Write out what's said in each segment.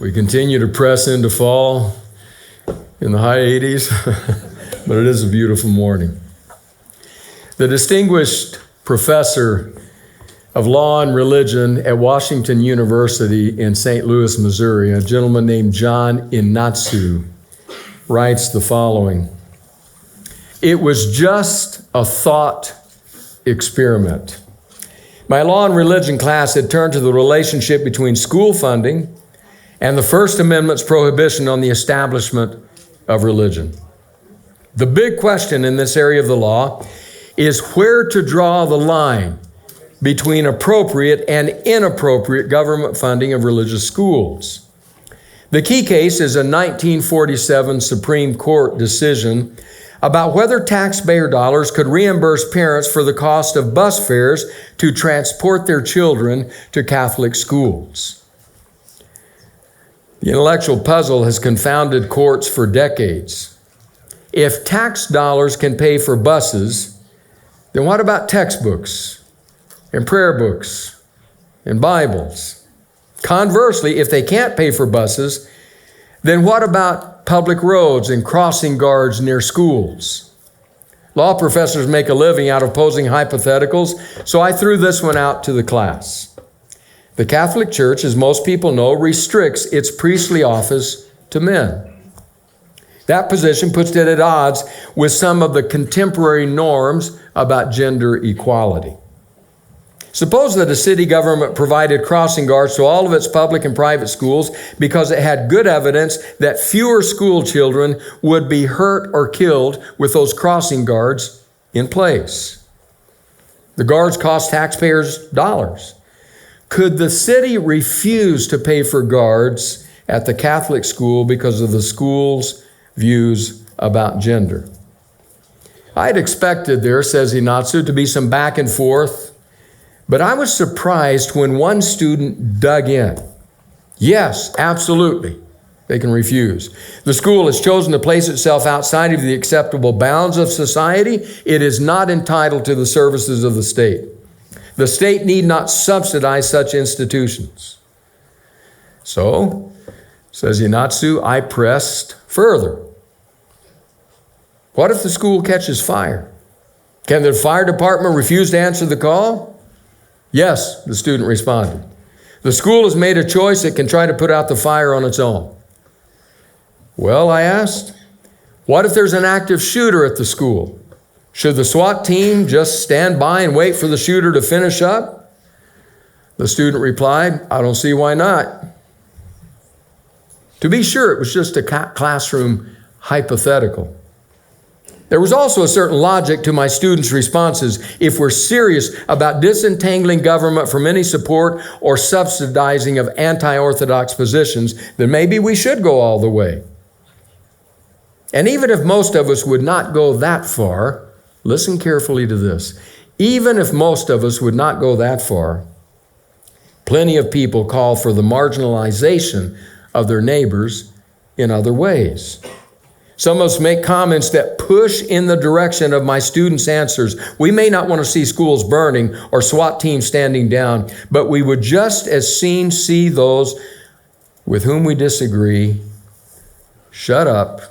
We continue to press into fall in the high 80s, but it is a beautiful morning. The distinguished professor of law and religion at Washington University in St. Louis, Missouri, a gentleman named John Inatsu, writes the following: "It was just a thought experiment. My law and religion class had turned to the relationship between school funding and the First Amendment's prohibition on the establishment of religion. The big question in this area of the law is where to draw the line between appropriate and inappropriate government funding of religious schools. The key case is a 1947 Supreme Court decision about whether taxpayer dollars could reimburse parents for the cost of bus fares to transport their children to Catholic schools. The intellectual puzzle has confounded courts for decades. If tax dollars can pay for buses, then what about textbooks and prayer books and Bibles? Conversely, if they can't pay for buses, then what about public roads and crossing guards near schools? Law professors make a living out of posing hypotheticals, so I threw this one out to the class. The Catholic Church, as most people know, restricts its priestly office to men. That position puts it at odds with some of the contemporary norms about gender equality. Suppose that a city government provided crossing guards to all of its public and private schools because it had good evidence that fewer school children would be hurt or killed with those crossing guards in place. The guards cost taxpayers dollars. Could the city refuse to pay for guards at the Catholic school because of the school's views about gender? I'd expected there, says Inatsu, to be some back and forth, but I was surprised when one student dug in. Yes, absolutely, they can refuse. The school has chosen to place itself outside of the acceptable bounds of society. It is not entitled to the services of the state. The state need not subsidize such institutions. So, says Inatsu, I pressed further. What if the school catches fire? Can the fire department refuse to answer the call? Yes, the student responded. The school has made a choice. It can try to put out the fire on its own. Well, I asked, what if there's an active shooter at the school? Should the SWAT team just stand by and wait for the shooter to finish up? The student replied, I don't see why not. To be sure, it was just a classroom hypothetical. There was also a certain logic to my students' responses. If we're serious about disentangling government from any support or subsidizing of anti-orthodox positions, then maybe we should go all the way. And even if most of us would not go that far, listen carefully to this. Even if most of us would not go that far, plenty of people call for the marginalization of their neighbors in other ways. Some of us make comments that push in the direction of my students' answers. We may not want to see schools burning or SWAT teams standing down, but we would just as soon see those with whom we disagree shut up,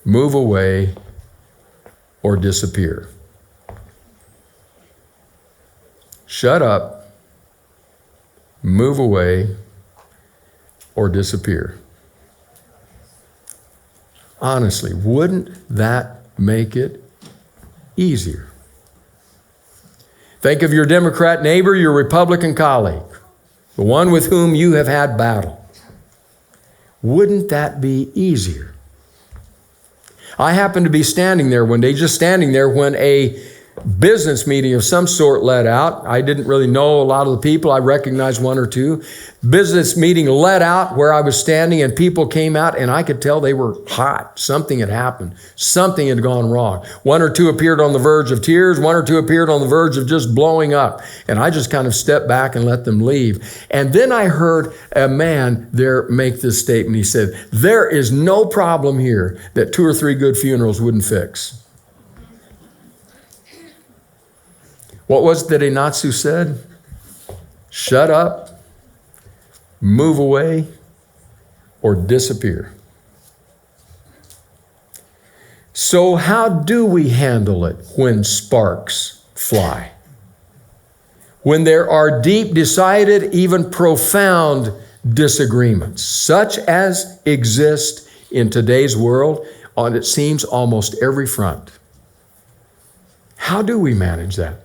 move away, or disappear. Shut up, move away, or disappear. Honestly, wouldn't that make it easier? Think of your Democrat neighbor, your Republican colleague, the one with whom you have had battle. Wouldn't that be easier? I happened to be standing there one day, just standing there when a business meeting of some sort let out. I didn't really know a lot of the people. I recognized one or two. Business meeting let out where I was standing, and people came out, and I could tell they were hot. Something had happened. Something had gone wrong. One or two appeared on the verge of tears. One or two appeared on the verge of just blowing up. And I just kind of stepped back and let them leave. And then I heard a man there make this statement. He said, there is no problem here that 2 or 3 good funerals wouldn't fix. What was it that Inatsu said? Shut up, move away, or disappear. So how do we handle it when sparks fly? When there are deep, decided, even profound disagreements, such as exist in today's world on, it seems, almost every front. How do we manage that?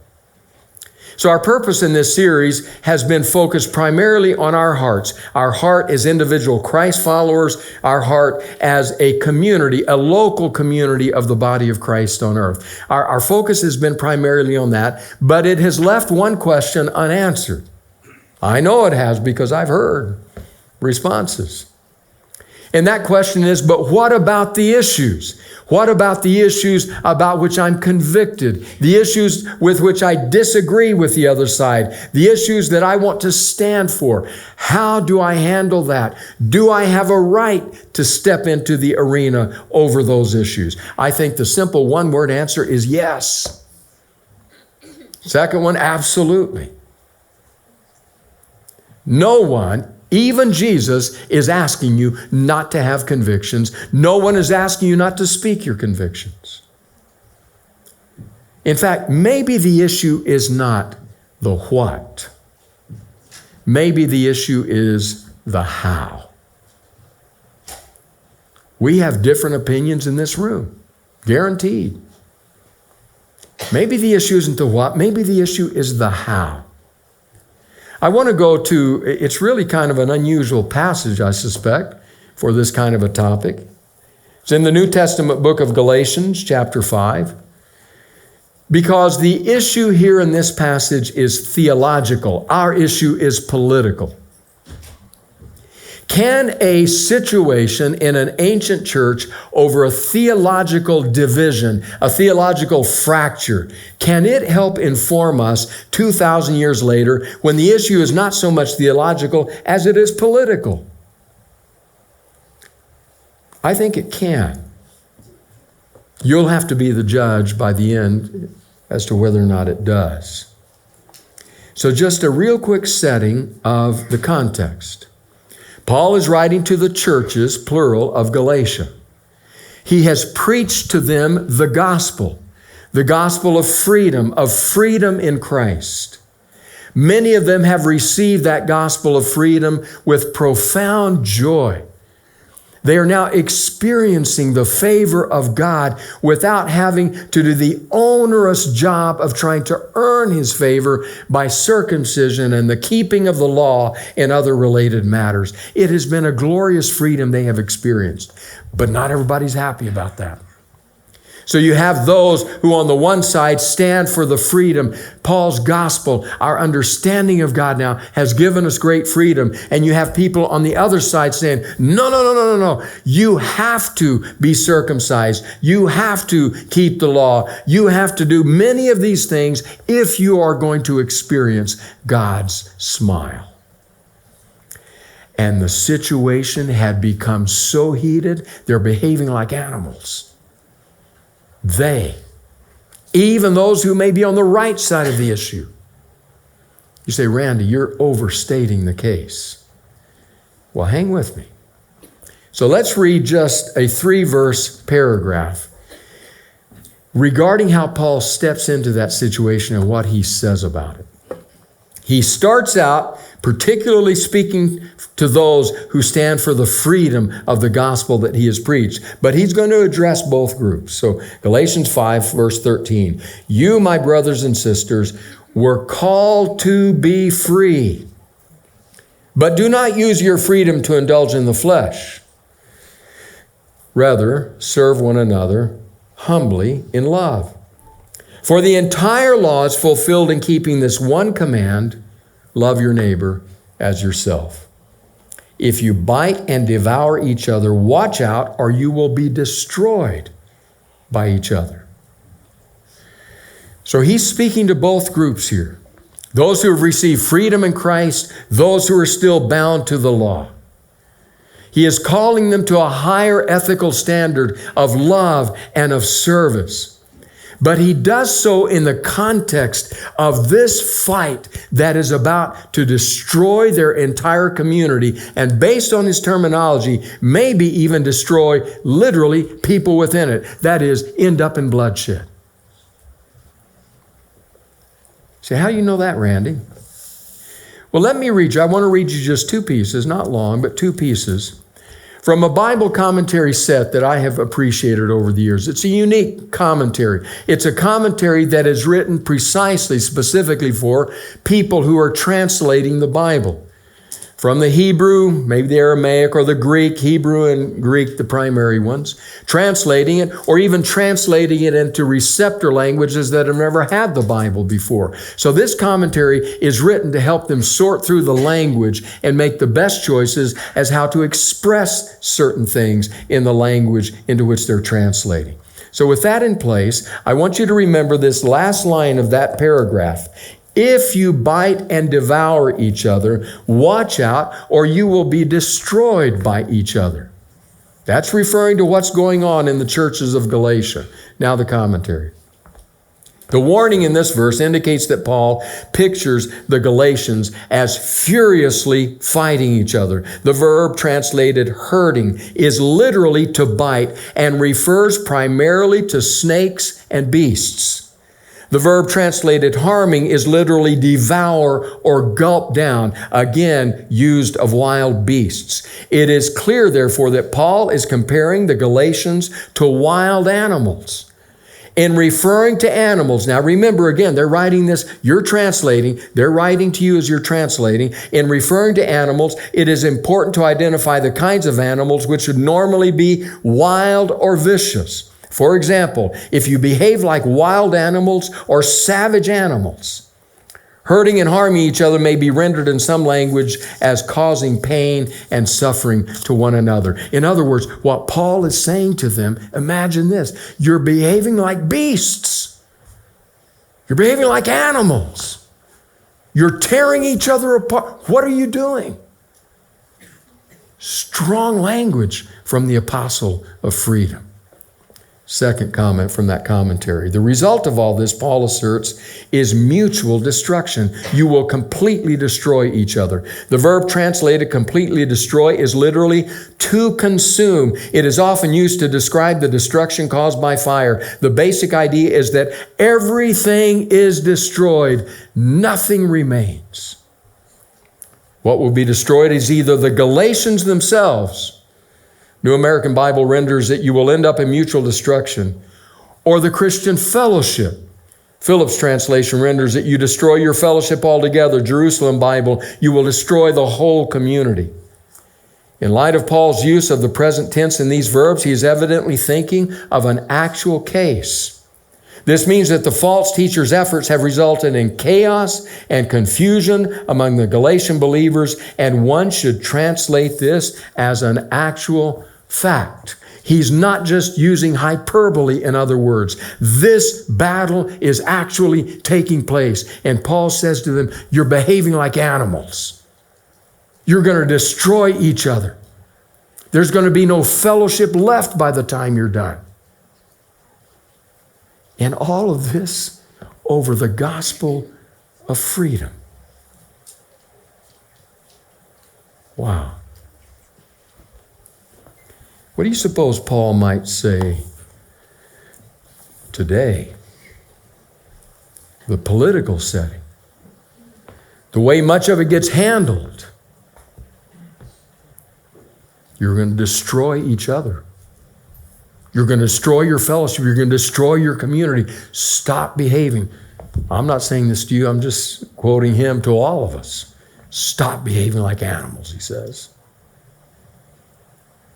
So our purpose in this series has been focused primarily on our hearts. Our heart as individual Christ followers, our heart as a community, a local community of the body of Christ on earth. Our focus has been primarily on that, but it has left one question unanswered. I know it has because I've heard responses. And that question is, but what about the issues? What about the issues about which I'm convicted? The issues with which I disagree with the other side? The issues that I want to stand for? How do I handle that? Do I have a right to step into the arena over those issues? I think the simple one-word answer is yes. Second one, absolutely. No one, even Jesus, is asking you not to have convictions. No one is asking you not to speak your convictions. In fact, maybe the issue is not the what. Maybe the issue is the how. We have different opinions in this room, guaranteed. Maybe the issue isn't the what, maybe the issue is the how. I want to go to, it's really kind of an unusual passage, I suspect, for this kind of a topic. It's in the New Testament book of Galatians, chapter 5, because the issue here in this passage is theological. Our issue is political. Can a situation in an ancient church over a theological division, a theological fracture, can it help inform us 2,000 years later when the issue is not so much theological as it is political? I think it can. You'll have to be the judge by the end as to whether or not it does. So just a real quick setting of the context. Paul is writing to the churches, plural, of Galatia. He has preached to them the gospel of freedom in Christ. Many of them have received that gospel of freedom with profound joy. They are now experiencing the favor of God without having to do the onerous job of trying to earn His favor by circumcision and the keeping of the law and other related matters. It has been a glorious freedom they have experienced, but not everybody's happy about that. So you have those who on the one side stand for the freedom. Paul's gospel, our understanding of God now has given us great freedom. And you have people on the other side saying, no. You have to be circumcised. You have to keep the law. You have to do many of these things if you are going to experience God's smile. And the situation had become so heated, they're behaving like animals. They, even those who may be on the right side of the issue. You say, Randy, you're overstating the case. Well, hang with me. So let's read just a 3-verse paragraph regarding how Paul steps into that situation and what he says about it. He starts out particularly speaking to those who stand for the freedom of the gospel that he has preached. But he's going to address both groups. So Galatians 5, verse 13. You, my brothers and sisters, were called to be free. But do not use your freedom to indulge in the flesh. Rather, serve one another humbly in love. For the entire law is fulfilled in keeping this one command, love your neighbor as yourself. If you bite and devour each other, watch out, or you will be destroyed by each other. So he's speaking to both groups here. Those who have received freedom in Christ, those who are still bound to the law. He is calling them to a higher ethical standard of love and of service. But he does so in the context of this fight that is about to destroy their entire community, and based on his terminology, maybe even destroy literally people within it. That is, end up in bloodshed. Say, how do you know that, Randy? Well, let me read you. I want to read you just two pieces, not long, but two pieces from a Bible commentary set that I have appreciated over the years. It's a unique commentary. It's a commentary that is written precisely, specifically for people who are translating the Bible. From the Hebrew, maybe the Aramaic or the Greek, Hebrew and Greek, the primary ones, translating it, or even translating it into receptor languages that have never had the Bible before. So this commentary is written to help them sort through the language and make the best choices as how to express certain things in the language into which they're translating. So with that in place, I want you to remember this last line of that paragraph. If you bite and devour each other, watch out, or you will be destroyed by each other. That's referring to what's going on in the churches of Galatia. Now the commentary. The warning in this verse indicates that Paul pictures the Galatians as furiously fighting each other. The verb translated hurting is literally to bite and refers primarily to snakes and beasts. The verb translated harming is literally devour or gulp down, again, used of wild beasts. It is clear, therefore, that Paul is comparing the Galatians to wild animals. In referring to animals, now remember again, they're writing this, you're translating, they're writing to you as you're translating. In referring to animals, it is important to identify the kinds of animals which would normally be wild or vicious. For example, if you behave like wild animals or savage animals, hurting and harming each other may be rendered in some language as causing pain and suffering to one another. In other words, what Paul is saying to them, imagine this, you're behaving like beasts. You're behaving like animals. You're tearing each other apart. What are you doing? Strong language from the apostle of freedom. Second comment from that commentary. The result of all this, Paul asserts, is mutual destruction. You will completely destroy each other. The verb translated completely destroy is literally to consume. It is often used to describe the destruction caused by fire. The basic idea is that everything is destroyed. Nothing remains. What will be destroyed is either the Galatians themselves, New American Bible renders it, you will end up in mutual destruction, or the Christian fellowship. Phillips translation renders it, you destroy your fellowship altogether. Jerusalem Bible, you will destroy the whole community. In light of Paul's use of the present tense in these verbs, he is evidently thinking of an actual case. This means that the false teacher's efforts have resulted in chaos and confusion among the Galatian believers, and one should translate this as an actual fact. He's not just using hyperbole, in other words. This battle is actually taking place. And Paul says to them, you're behaving like animals. You're going to destroy each other. There's going to be no fellowship left by the time you're done. And all of this over the gospel of freedom. Wow. What do you suppose Paul might say today? The political setting, the way much of it gets handled. You're going to destroy each other. You're going to destroy your fellowship. You're going to destroy your community. Stop behaving. I'm not saying this to you. I'm just quoting him to all of us. Stop behaving like animals, he says.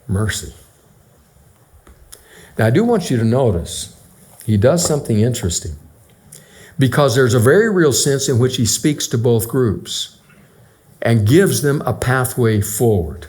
Mercy. Now, I do want you to notice he does something interesting, because there's a very real sense in which he speaks to both groups and gives them a pathway forward.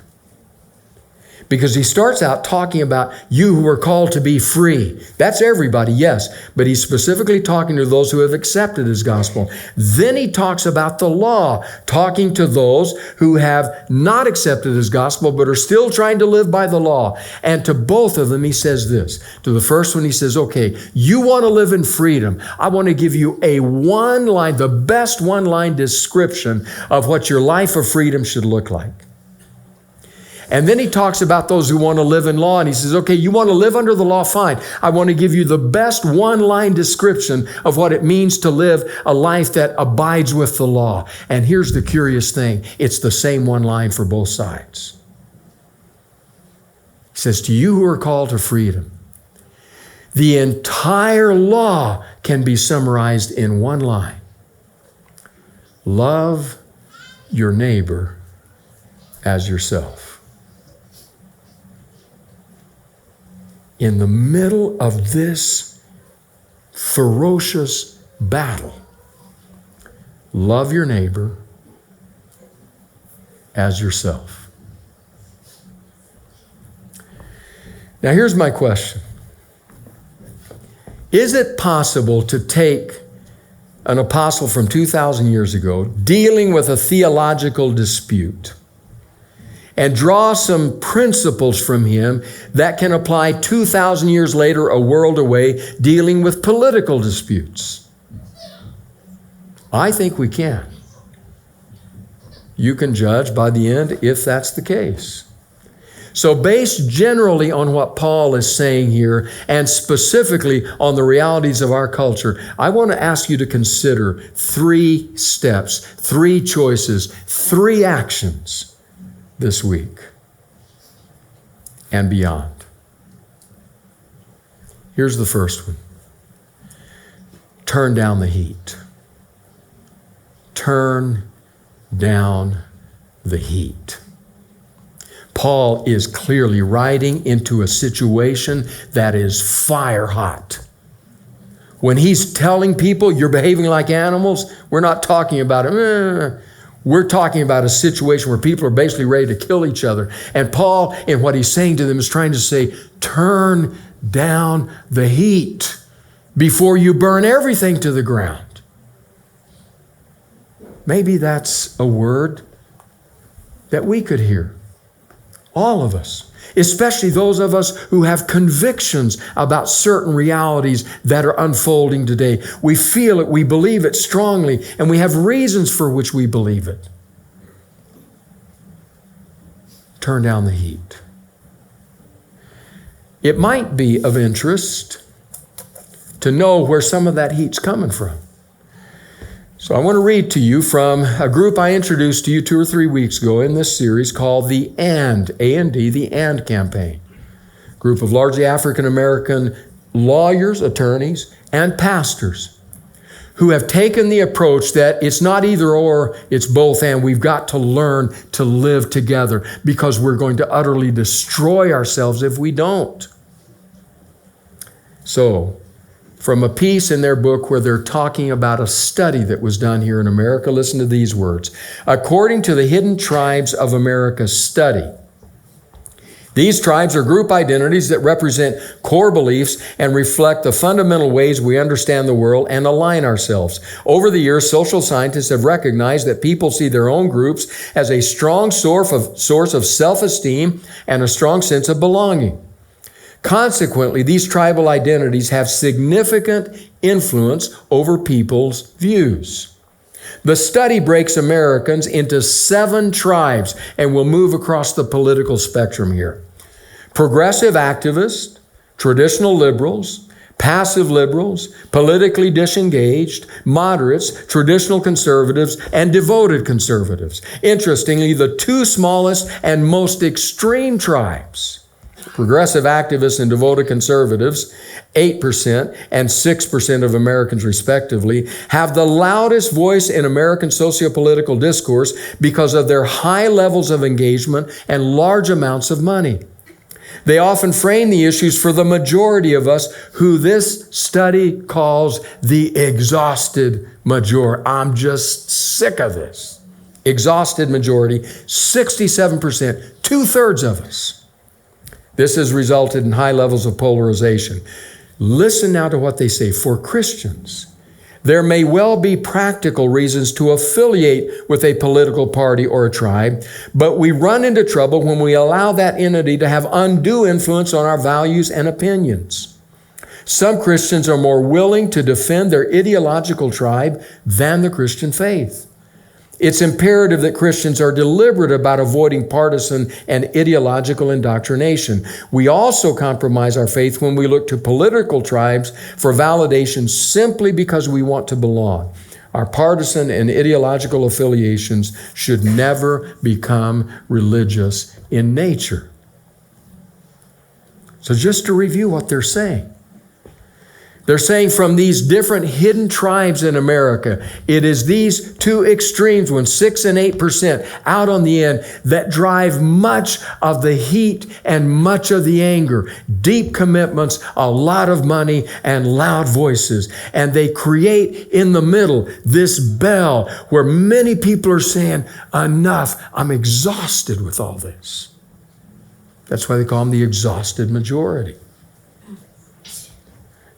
Because he starts out talking about you who are called to be free. That's everybody, yes. But he's specifically talking to those who have accepted his gospel. Then he talks about the law, talking to those who have not accepted his gospel but are still trying to live by the law. And to both of them, he says this. To the first one, he says, okay, you want to live in freedom. I want to give you a one-line, the best one-line description of what your life of freedom should look like. And then he talks about those who want to live in law, and he says, okay, you want to live under the law? Fine. I want to give you the best one-line description of what it means to live a life that abides with the law. And here's the curious thing. It's the same one line for both sides. He says, to you who are called to freedom, the entire law can be summarized in one line. Love your neighbor as yourself. In the middle of this ferocious battle, love your neighbor as yourself. Now, here's my question. Is it possible to take an apostle from 2,000 years ago dealing with a theological dispute and draw some principles from him that can apply 2,000 years later, a world away, dealing with political disputes? I think we can. You can judge by the end if that's the case. So based generally on what Paul is saying here, and specifically on the realities of our culture, I want to ask you to consider 3 steps, 3 choices, 3 actions this week and beyond. Here's the first one. Turn down the heat. Turn down the heat. Paul is clearly writing into a situation that is fire hot. When he's telling people you're behaving like animals, we're not talking about it. We're talking about a situation where people are basically ready to kill each other. And Paul, in what he's saying to them, is trying to say, turn down the heat before you burn everything to the ground. Maybe that's a word that we could hear. All of us, especially those of us who have convictions about certain realities that are unfolding today. We feel it, we believe it strongly, and we have reasons for which we believe it. Turn down the heat. It might be of interest to know where some of that heat's coming from. So I want to read to you from a group I introduced to you 2 or 3 weeks ago in this series called the AND, A-N-D, the AND campaign. A group of largely African-American lawyers, attorneys, and pastors who have taken the approach that it's not either or, it's both and. We've got to learn to live together because we're going to utterly destroy ourselves if we don't. So, from a piece in their book where they're talking about a study that was done here in America, listen to these words. According to the Hidden Tribes of America study, these tribes are group identities that represent core beliefs and reflect the fundamental ways we understand the world and align ourselves. Over the years, social scientists have recognized that people see their own groups as a strong source of self-esteem and a strong sense of belonging. Consequently, these tribal identities have significant influence over people's views. The study breaks Americans into 7 tribes, and we'll move across the political spectrum here. Progressive activists, traditional liberals, passive liberals, politically disengaged, moderates, traditional conservatives, and devoted conservatives. Interestingly, the 2 smallest and most extreme tribes, progressive activists and devoted conservatives, 8% and 6% of Americans respectively, have the loudest voice in American sociopolitical discourse because of their high levels of engagement and large amounts of money. They often frame the issues for the majority of us, who this study calls the exhausted majority. I'm just sick of this. Exhausted majority, 67%, 2/3 of us This has resulted in high levels of polarization. Listen now to what they say. For Christians, there may well be practical reasons to affiliate with a political party or a tribe, but we run into trouble when we allow that entity to have undue influence on our values and opinions. Some Christians are more willing to defend their ideological tribe than the Christian faith. It's imperative that Christians are deliberate about avoiding partisan and ideological indoctrination. We also compromise our faith when we look to political tribes for validation simply because we want to belong. Our partisan and ideological affiliations should never become religious in nature. So just to review what they're saying. They're saying from these different hidden tribes in America, it is these two extremes, when 6 and 8% out on the end, that drive much of the heat and much of the anger. Deep commitments, a lot of money, and loud voices. And they create in the middle this bell where many people are saying, enough, I'm exhausted with all this. That's why they call them the exhausted majority.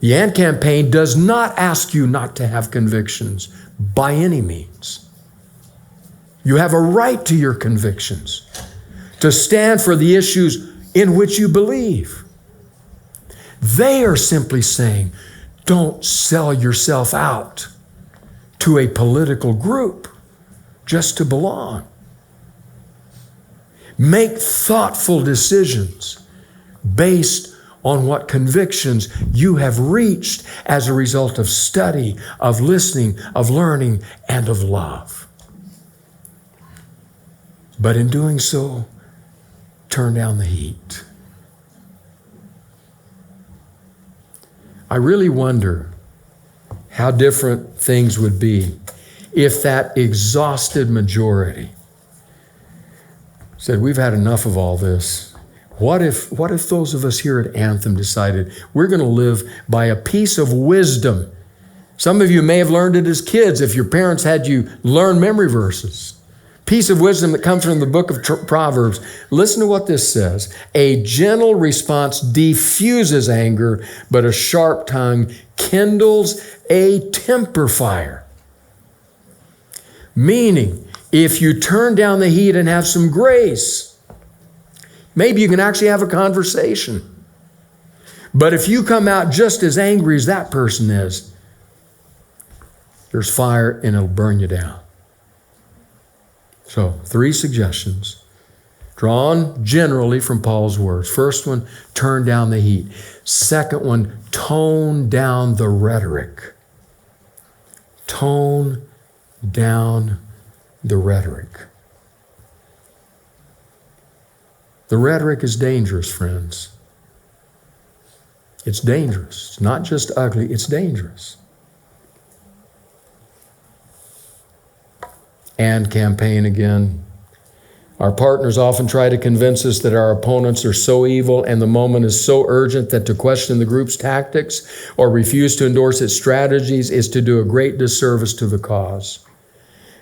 The AND campaign does not ask you not to have convictions by any means. You have a right to your convictions, to stand for the issues in which you believe. They are simply saying, don't sell yourself out to a political group just to belong. Make thoughtful decisions based on what convictions you have reached as a result of study, of listening, of learning, and of love. But in doing so, turn down the heat. I really wonder how different things would be if that exhausted majority said, we've had enough of all this. What if those of us here at Anthem decided we're going to live by a piece of wisdom? Some of you may have learned it as kids if your parents had you learn memory verses. Piece of wisdom that comes from the book of Proverbs. Listen to what this says. A gentle response diffuses anger, but a sharp tongue kindles a temper fire. Meaning, if you turn down the heat and have some grace, maybe you can actually have a conversation. But if you come out just as angry as that person is, there's fire and it'll burn you down. So, 3 suggestions drawn generally from Paul's words. First one, turn down the heat. Second one, tone down the rhetoric. Tone down the rhetoric. The rhetoric is dangerous, friends. It's dangerous. It's not just ugly, it's dangerous. And campaign again. Our partners often try to convince us that our opponents are so evil and the moment is so urgent that to question the group's tactics or refuse to endorse its strategies is to do a great disservice to the cause.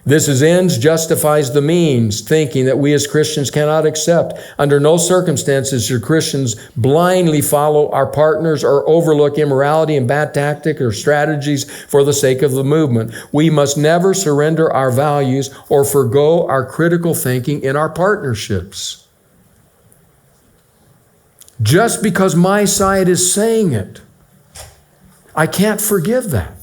This as ends justifies the means, thinking that we as Christians cannot accept. Under no circumstances should Christians blindly follow our partners or overlook immorality and bad tactics or strategies for the sake of the movement. We must never surrender our values or forgo our critical thinking in our partnerships. Just because my side is saying it, I can't forgive that.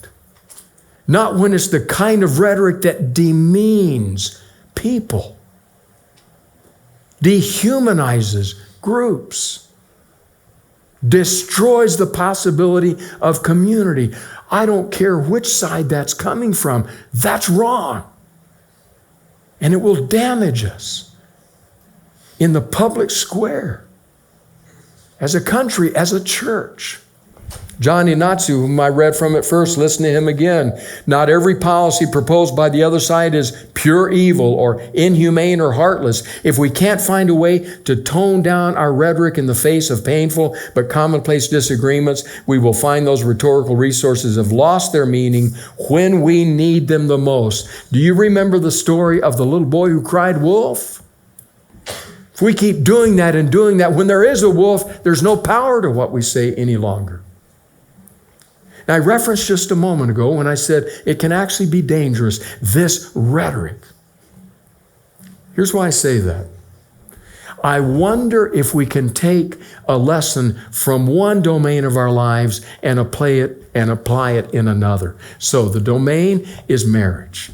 Not when it's the kind of rhetoric that demeans people, dehumanizes groups, destroys the possibility of community. I don't care which side that's coming from. That's wrong. And it will damage us in the public square, as a country, as a church. John Ignatius, whom I read from at first, listen to him again. Not every policy proposed by the other side is pure evil or inhumane or heartless. If we can't find a way to tone down our rhetoric in the face of painful but commonplace disagreements, we will find those rhetorical resources have lost their meaning when we need them the most. Do you remember the story of the little boy who cried wolf? If we keep doing that and doing that, when there is a wolf, there's no power to what we say any longer. Now, I referenced just a moment ago when I said it can actually be dangerous, this rhetoric. Here's why I say that. I wonder if we can take a lesson from one domain of our lives and apply it in another. So the domain is marriage.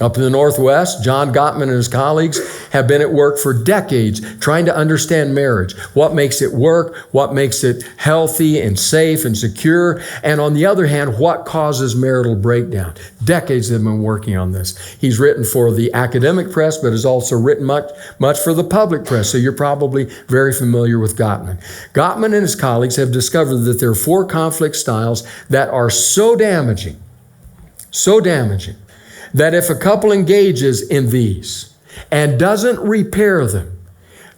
Up in the Northwest, John Gottman and his colleagues have been at work for decades trying to understand marriage. What makes it work? What makes it healthy and safe and secure? And on the other hand, what causes marital breakdown? Decades they've been working on this. He's written for the academic press, but has also written much for the public press. So you're probably very familiar with Gottman. Gottman and his colleagues have discovered that there are 4 conflict styles that are so damaging, that if a couple engages in these and doesn't repair them,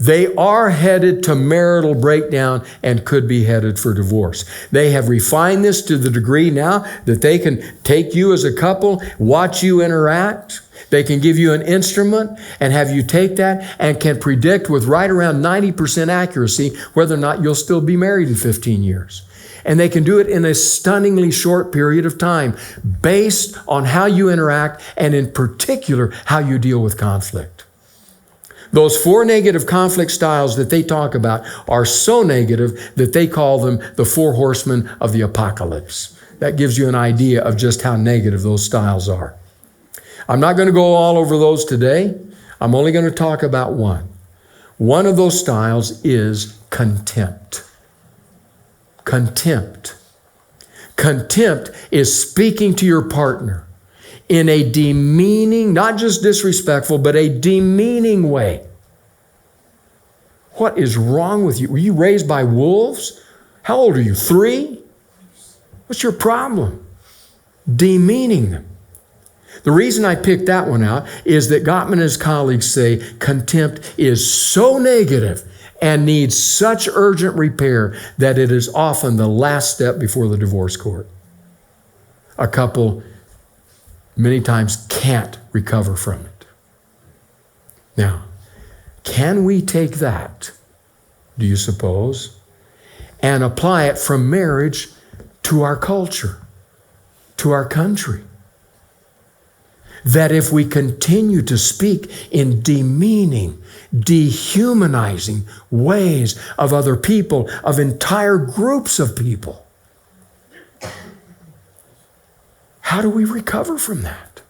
they are headed to marital breakdown and could be headed for divorce. They have refined this to the degree now that they can take you as a couple, watch you interact. They can give you an instrument and have you take that and can predict with right around 90% accuracy whether or not you'll still be married in 15 years. And they can do it in a stunningly short period of time based on how you interact and in particular how you deal with conflict. Those 4 negative conflict styles that they talk about are so negative that they call them the 4 horsemen of the apocalypse. That gives you an idea of just how negative those styles are. I'm not going to go all over those today. I'm only going to talk about one. One of those styles is contempt. Contempt. Contempt is speaking to your partner in a demeaning, not just disrespectful, but a demeaning way. What is wrong with you? Were you raised by wolves? How old are you? 3? What's your problem? Demeaning them. The reason I picked that one out is that Gottman and his colleagues say contempt is so negative and needs such urgent repair that it is often the last step before the divorce court. A couple many times can't recover from it. Now, can we take that, do you suppose, and apply it from marriage to our culture, to our country? That if we continue to speak in demeaning, dehumanizing ways of other people, of entire groups of people, how do we recover from that?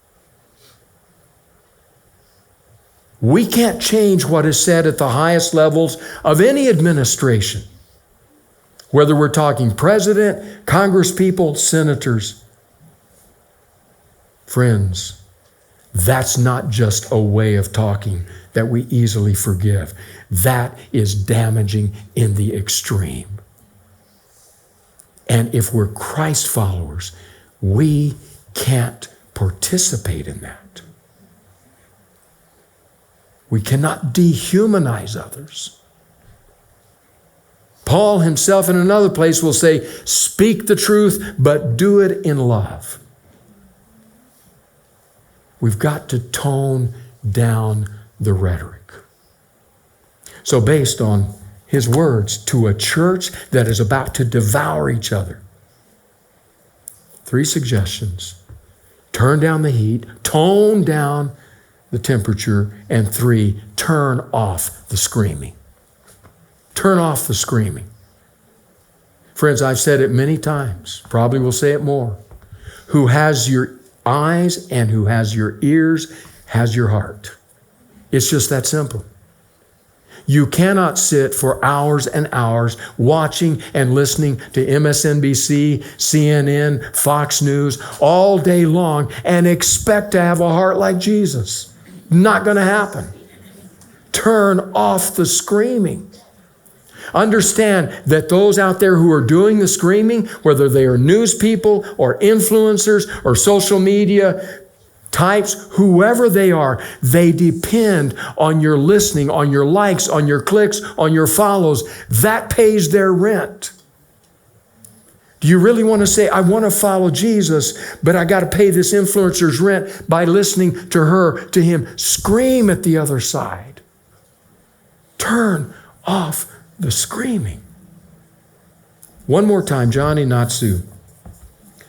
We can't change what is said at the highest levels of any administration, whether we're talking president, congresspeople, senators. Friends, that's not just a way of talking that we easily forgive. That is damaging in the extreme. And if we're Christ followers, we can't participate in that. We cannot dehumanize others. Paul himself in another place will say, speak the truth, but do it in love. We've got to tone down the rhetoric. So based on his words to a church that is about to devour each other, 3 suggestions. Turn down the heat, tone down the temperature, and 3, turn off the screaming. Turn off the screaming. Friends, I've said it many times, probably will say it more. Who has your eyes and who has your ears has your heart. It's just that simple. You cannot sit for hours and hours watching and listening to MSNBC, CNN, Fox News all day long and expect to have a heart like Jesus. Not going to happen. Turn off the screaming. Understand that those out there who are doing the screaming, whether they are news people or influencers or social media types, whoever they are, they depend on your listening, on your likes, on your clicks, on your follows. That pays their rent. Do you really want to say, I want to follow Jesus, but I got to pay this influencer's rent by listening to her, to him scream at the other side? Turn off the screaming. One more time, Johnny Natsu.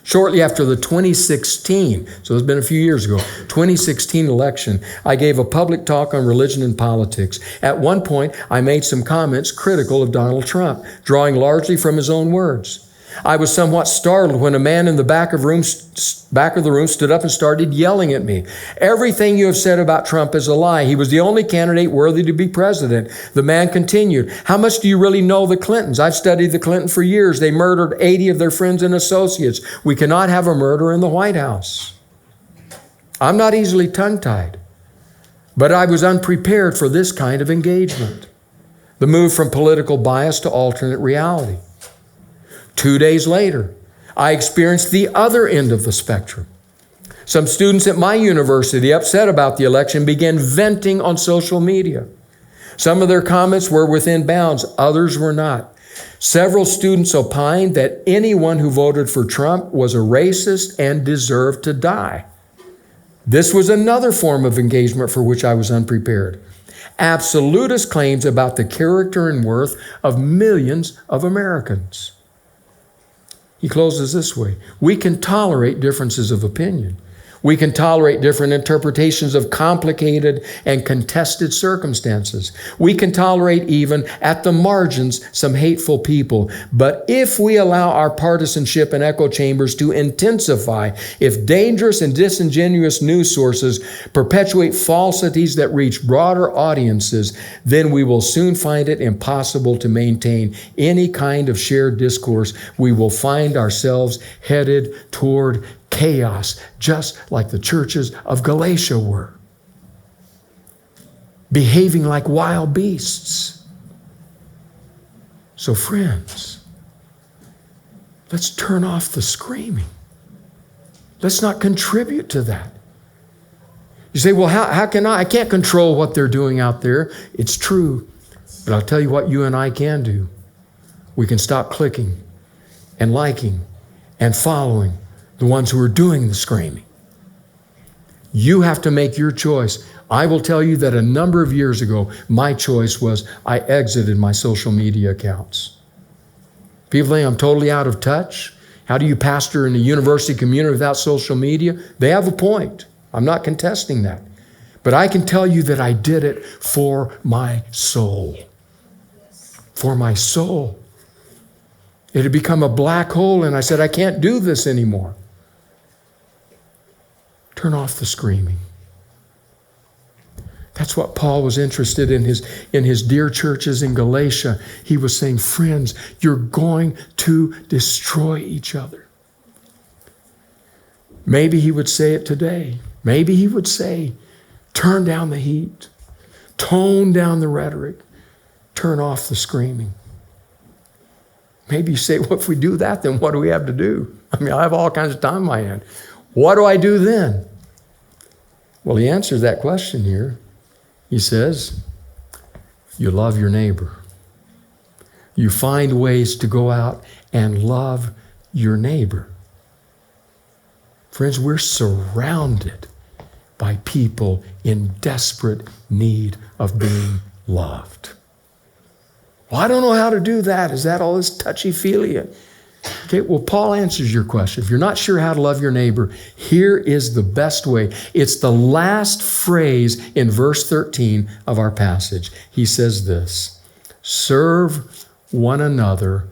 Shortly after the 2016, so it's been a few years ago, 2016 election, I gave a public talk on religion and politics. At one point, I made some comments critical of Donald Trump, drawing largely from his own words. I was somewhat startled when a man in the back of the room stood up and started yelling at me. Everything you have said about Trump is a lie. He was the only candidate worthy to be president. The man continued, how much do you really know the Clintons? I've studied the Clintons for years. They murdered 80 of their friends and associates. We cannot have a murderer in the White House. I'm not easily tongue-tied, but I was unprepared for this kind of engagement. The move from political bias to alternate reality. 2 days later, I experienced the other end of the spectrum. Some students at my university, upset about the election, began venting on social media. Some of their comments were within bounds, others were not. Several students opined that anyone who voted for Trump was a racist and deserved to die. This was another form of engagement for which I was unprepared. Absolutist claims about the character and worth of millions of Americans. He closes this way. We can tolerate differences of opinion. We can tolerate different interpretations of complicated and contested circumstances. We can tolerate even at the margins some hateful people. But if we allow our partisanship and echo chambers to intensify, if dangerous and disingenuous news sources perpetuate falsities that reach broader audiences, then we will soon find it impossible to maintain any kind of shared discourse. We will find ourselves headed toward chaos, just like the churches of Galatia were, behaving like wild beasts. So friends, let's turn off the screaming. Let's not contribute to that. You say, well, how can I? I can't control what they're doing out there. It's true, but I'll tell you what you and I can do. We can stop clicking and liking and following the ones who are doing the screaming. You have to make your choice. I will tell you that a number of years ago, my choice was I exited my social media accounts. People think I'm totally out of touch. How do you pastor in a university community without social media? They have a point. I'm not contesting that. But I can tell you that I did it for my soul. For my soul. It had become a black hole, and I said, I can't do this anymore. Turn off the screaming. That's what Paul was interested in his dear churches in Galatia. He was saying, friends, you're going to destroy each other. Maybe he would say it today. Maybe he would say, turn down the heat, tone down the rhetoric, turn off the screaming. Maybe you say, well, if we do that, then what do we have to do? I mean, I have all kinds of time on my hand. What do I do then? Well, he answers that question here. He says, you love your neighbor. You find ways to go out and love your neighbor. Friends, we're surrounded by people in desperate need of being loved. Well, I don't know how to do that. Is that all this touchy-feely? Okay, well, Paul answers your question. If you're not sure how to love your neighbor, here is the best way. It's the last phrase in verse 13 of our passage. He says this, serve one another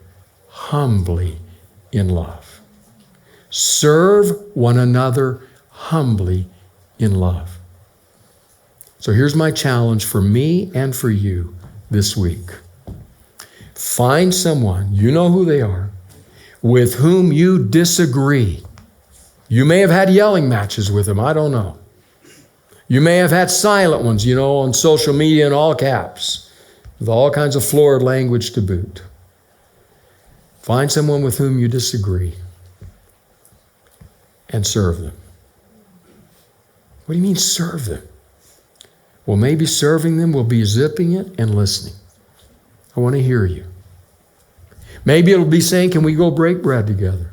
humbly in love. Serve one another humbly in love. So here's my challenge for me and for you this week. Find someone, you know who they are, with whom you disagree. You may have had yelling matches with them, I don't know. You may have had silent ones, on social media in all caps, with all kinds of florid language to boot. Find someone with whom you disagree and serve them. What do you mean serve them? Well, maybe serving them will be zipping it and listening. I want to hear you. Maybe it'll be saying, can we go break bread together?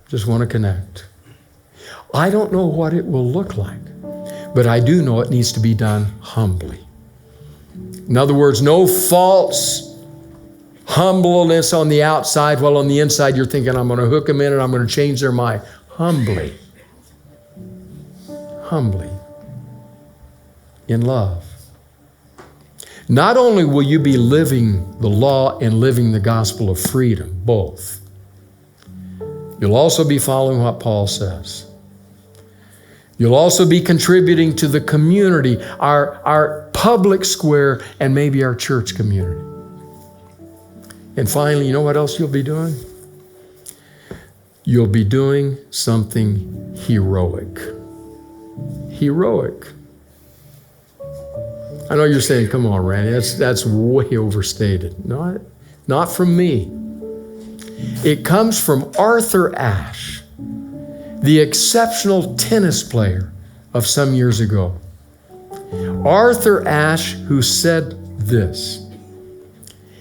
Just want to connect. I don't know what it will look like, but I do know it needs to be done humbly. In other words, no false humbleness on the outside, while on the inside you're thinking, I'm going to hook them in and I'm going to change their mind. Humbly. Humbly. In love. Not only will you be living the law and living the gospel of freedom, both, you'll also be following what Paul says. You'll also be contributing to the community, our public square, and maybe our church community. And finally, you know what else you'll be doing? You'll be doing something heroic. Heroic. I know you're saying, come on, Randy, that's way overstated. Not from me. It comes from Arthur Ashe, the exceptional tennis player of some years ago. Arthur Ashe, who said this,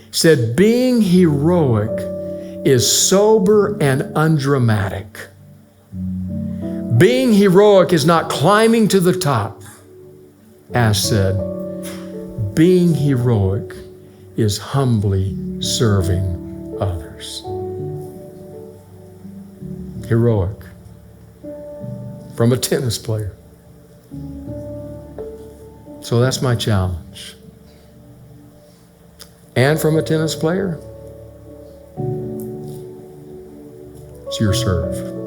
said, being heroic is sober and undramatic. Being heroic is not climbing to the top. Ashe said, being heroic is humbly serving others. Heroic. From a tennis player. So that's my challenge. And from a tennis player, it's your serve.